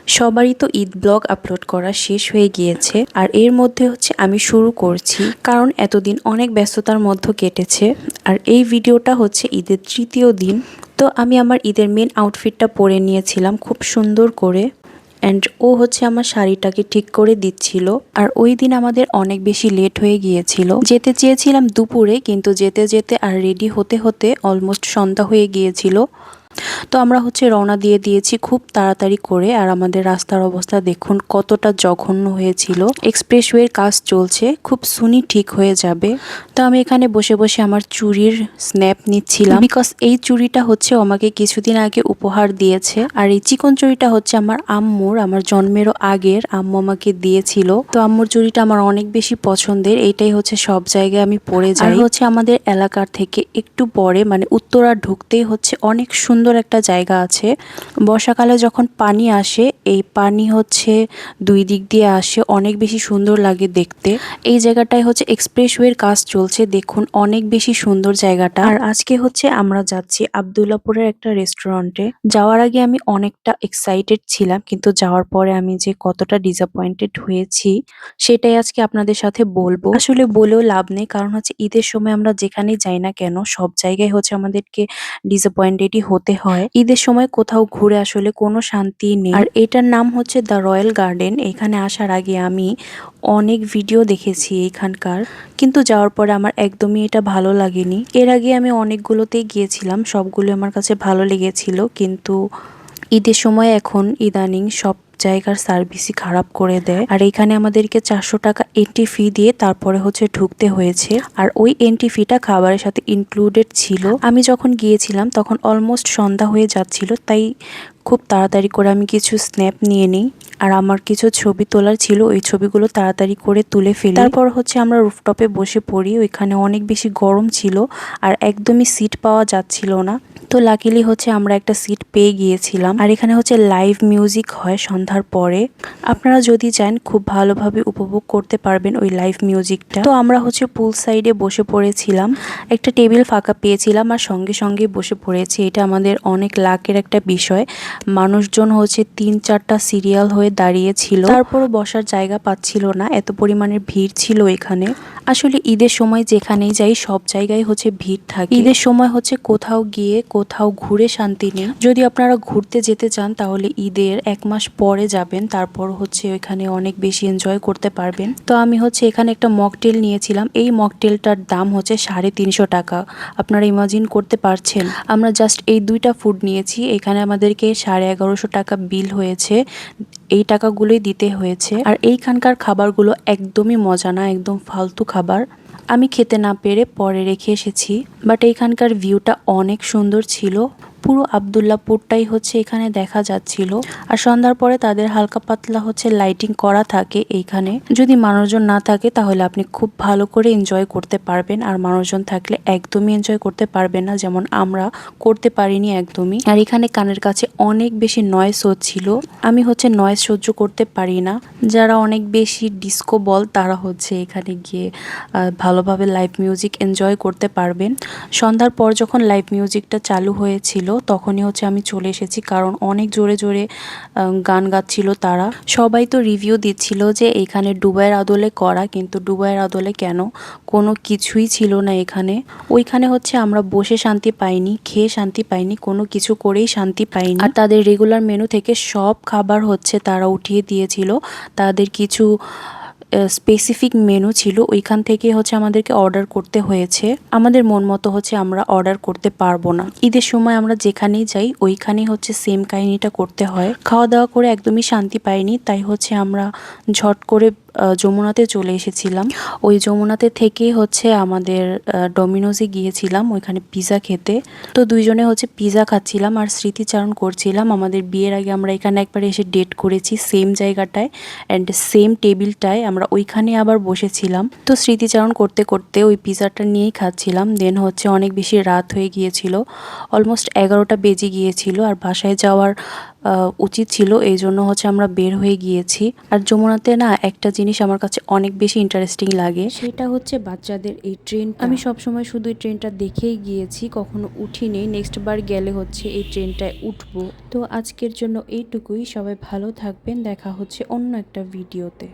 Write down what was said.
সবারই তো Eid blog upload করা শেষ হয়ে গিয়েছে, আর এর মধ্যে হচ্ছে আমি শুরু করছি, কারণ এতদিন অনেক ব্যস্ততার মধ্যে কেটেছে। আর এই ভিডিওটা হচ্ছে ঈদের তৃতীয় দিন। তো আমি আমার ঈদের মেন আউটফিটটা পরে নিয়েছিলাম খুব সুন্দর করে, অ্যান্ড ও হচ্ছে আমার শাড়িটাকে ঠিক করে দিচ্ছিল। আর ওই দিন আমাদের অনেক বেশি লেট হয়ে গিয়েছিল, যেতে চেয়েছিলাম দুপুরে, কিন্তু যেতে যেতে আর রেডি হতে হতে অলমোস্ট সন্ধ্যা হয়ে গিয়েছিল। তো আমরা হচ্ছে রওনা দিয়ে দিয়েছি খুব তাড়াতাড়ি করে। আর আমাদের রাস্তার অবস্থা দেখুন কতটা জঘন্য হয়েছিল। এক্সপ্রেসওয়ের কাজ চলছে, খুব সুনি ঠিক হয়ে যাবে। তো আমি এখানে বসে বসে আমার চুড়ির স্ন্যাপ নিচ্ছিলাম, বিকজ এই চুড়িটা হচ্ছে আমাকে কিছুদিন আগে উপহার দিয়েছে। আর এই চিকন চুড়িটা হচ্ছে আমার আম্মুর, আমার জন্মেরও আগের আম্মু আমাকে দিয়েছিল। তো আম্মুর চুড়িটা আমার অনেক বেশি পছন্দের, এইটাই হচ্ছে সব জায়গায় আমি পরে যাই। আর হচ্ছে আমাদের এলাকার থেকে একটু পরে মানে উত্তরা ঢুকতেই হচ্ছে অনেক সুন্দর একটা জায়গা আছে। বর্ষাকালে যখন পানি আসে, এই পানি হচ্ছে দুই দিক দিয়ে আসে, অনেক বেশি সুন্দর লাগে দেখতে। এই জায়গাটায় হচ্ছে এক্সপ্রেসওয়ের কাজ চলছে, দেখুন অনেক বেশি সুন্দর জায়গাটা। আর আজকে হচ্ছে আমরা যাচ্ছি আব্দুল্লাপুরের একটা রেস্টুরেন্টে। যাওয়ার আগে আমি অনেকটা এক্সাইটেড ছিলাম, কিন্তু যাওয়ার পরে আমি যে কতটা ডিসঅ্যাপয়েন্টেড হয়েছি সেটাই আজকে আপনাদের সাথে বলবো। আসলে বলেও লাভ নেই, কারণ হচ্ছে ঈদের সময় আমরা যেখানেই যাই না কেন সব জায়গায় হচ্ছে আমাদেরকে ডিসঅ্যাপয়েন্টেডই হতে হয়। ঈদের সময় কোথাও ঘুরে আসলে কোনো শান্তি নেই। আর এটার নাম হচ্ছে দ্য রয়্যাল গার্ডেন। এখানে আসার আগে আমি অনেক ভিডিও দেখেছি এইখানকার, কিন্তু যাওয়ার পরে আমার একদমই এটা ভালো লাগেনি। এর আগে আমি অনেকগুলোতেই গিয়েছিলাম, সবগুলো আমার কাছে ভালো লেগেছিল, কিন্তু ঈদের সময় এখন ইদানিং সব জায়গার সার্ভিসই খারাপ করে দেয়। আর এখানে আমাদেরকে 400 টাকা এন্ট্রি ফি দিয়ে তারপরে হচ্ছে ঢুকতে হয়েছে। আর ওই এন্ট্রি ফিটা খাবারের সাথে ইনক্লুডেড ছিল। আমি যখন গিয়েছিলাম তখন অলমোস্ট সন্ধ্যা হয়ে যাচ্ছিল, তাই খুব তাড়াতাড়ি করে আমি কিছু স্ন্যাপ নিয়ে নিই। আর আমার কিছু ছবি তোলার ছিল, ওই ছবিগুলো তাড়াতাড়ি করে তুলে ফেলি। তারপর হচ্ছে আমরা রুফটপে বসে পড়ি। ওইখানে অনেক বেশি গরম ছিল আর একদমই সিট পাওয়া যাচ্ছিল না। তো লাকিলি হচ্ছে আমরা একটা সিট পেয়ে গিয়েছিলাম। আর এখানে হচ্ছে লাইভ মিউজিক হয় সন্ধ্যার পরে। আপনারা যদি চান খুব ভালোভাবে উপভোগ করতে পারবেন ওই লাইভ মিউজিকটা। তো আমরা হচ্ছে পুল সাইডে বসে পড়েছিলাম, একটা টেবিল ফাঁকা পেয়েছিলাম আর সঙ্গে সঙ্গে বসে পড়েছি। এটা আমাদের অনেক লাকের একটা বিষয়। মানুষজন হচ্ছে 3-4টা সিরিয়াল হয়ে দাঁড়িয়ে ছিল, তারপরও বসার জায়গা পাচ্ছিল না, এত পরিমাণের ভিড় ছিল এখানে। আসলে ঈদের সময় যেখানেই যাই সব জায়গায় হচ্ছে ভিড় থাকে। ঈদের সময় হচ্ছে কোথাও গিয়ে কোথাও ঘুরে শান্তি নেই। যদি আপনারা ঘুরতে যেতে চান তাহলে ঈদের 1 মাস পরে যাবেন, তারপর হচ্ছে ওইখানে অনেক বেশি এনজয় করতে পারবেন। তো আমি হচ্ছে এখানে একটা মকটেল নিয়েছিলাম। এই মকটেলটার দাম হচ্ছে 350 টাকা। আপনারা ইমাজিন করতে পারছেন? আমরা জাস্ট এই দুইটা ফুড নিয়েছি, এখানে আমাদেরকে 1150 টাকা বিল হয়েছে। এই টাকাগুলোই দিতে হয়েছে। আর এইখানকার খাবারগুলো একদমই মজা না, একদম ফালতু খাবার। আমি খেতে না পেরে পরে রেখে এসেছি, বাট এইখানকার ভিউটা অনেক সুন্দর ছিল। পুরো আব্দুল্লাপুরটাই হচ্ছে এখানে দেখা যাচ্ছিল। আর সন্ধ্যার পরে তাদের হালকা পাতলা হচ্ছে লাইটিং করা থাকে এইখানে। যদি মানুষজন না থাকে তাহলে আপনি খুব ভালো করে এনজয় করতে পারবেন, আর মানুষজন থাকলে একদমই এনজয় করতে পারবেন না, যেমন আমরা করতে পারিনি একদমই। আর এখানে কানের কাছে অনেক বেশি নয়েজ হচ্ছিল। আমি হচ্ছে নয়েজ সহ্য করতে পারি না। যারা অনেক বেশি ডিস্কো বল তারা হচ্ছে এখানে গিয়ে ভালোভাবে লাইভ মিউজিক এনজয় করতে পারবেন। সন্ধ্যার পর যখন লাইভ মিউজিকটা চালু হয়েছিল তখনই হচ্ছে আমি চলে এসেছি, কারণ অনেক জোরে জোরে গান গাচ্ছিল তারা। সবাই তো রিভিউ দিচ্ছিল যে এখানে ডুবাইয়ের আদলে করা, কিন্তু ডুবাইয়ের আদলে কেন, কোনো কিছুই ছিল না এখানে। ওইখানে হচ্ছে আমরা বসে শান্তি পাইনি, খেয়ে শান্তি পাইনি, কোনো কিছু করেই শান্তি পাইনি। আর তাদের রেগুলার মেনু থেকে সব খাবার হচ্ছে তারা উঠিয়ে দিয়েছিল। তাদের কিছু স্পেসিফিক মেনু ছিল, ওইখান থেকে হচ্ছে আমাদেরকে অর্ডার করতে হয়েছে। আমাদের মন মতো হচ্ছে আমরা অর্ডার করতে পারবো না। ঈদের সময় আমরা যেখানেই যাই ওইখানেই হচ্ছে সেম কাহিনীটা করতে হয়। খাওয়া দাওয়া করে একদমই শান্তি পাইনি, তাই হচ্ছে আমরা ঝট করে যমুনাতে চলে এসেছিলাম। ওই যমুনাতে থেকেই হচ্ছে আমাদের ডমিনোজে গিয়েছিলাম ওইখানে পিৎজা খেতে। তো দুইজনে হচ্ছে পিৎজা খাচ্ছিলাম আর স্মৃতিচারণ করছিলাম। আমাদের বিয়ের আগে আমরা এখানে একবার এসে ডেট করেছি সেম জায়গাটায়, অ্যান্ড সেম টেবিলটায় আমরা ওইখানে আবার বসেছিলাম। তো স্মৃতিচারণ করতে করতে ওই পিৎজাটা নিয়েই খাচ্ছিলাম। দেন হচ্ছে অনেক বেশি রাত হয়ে গিয়েছিল, অলমোস্ট 11টা বেজে গিয়েছিল। আর বাসায় যাওয়ার উচিত ছিল, এই জন্য হচ্ছে আমরা বের হয়ে গিয়েছি। আর যমুনাতে না একটা জিনিস আমার কাছে অনেক বেশি ইন্টারেস্টিং লাগে, সেটা হচ্ছে বাচ্চাদের এই ট্রেন। আমি সবসময় শুধু এই ট্রেনটা দেখেই গিয়েছি, কখনো উঠিনি। নেক্সট বার গেলে হচ্ছে এই ট্রেনটায় উঠবো। তো আজকের জন্য এইটুকুই। সবাই ভালো থাকবেন, দেখা হচ্ছে অন্য একটা ভিডিওতে।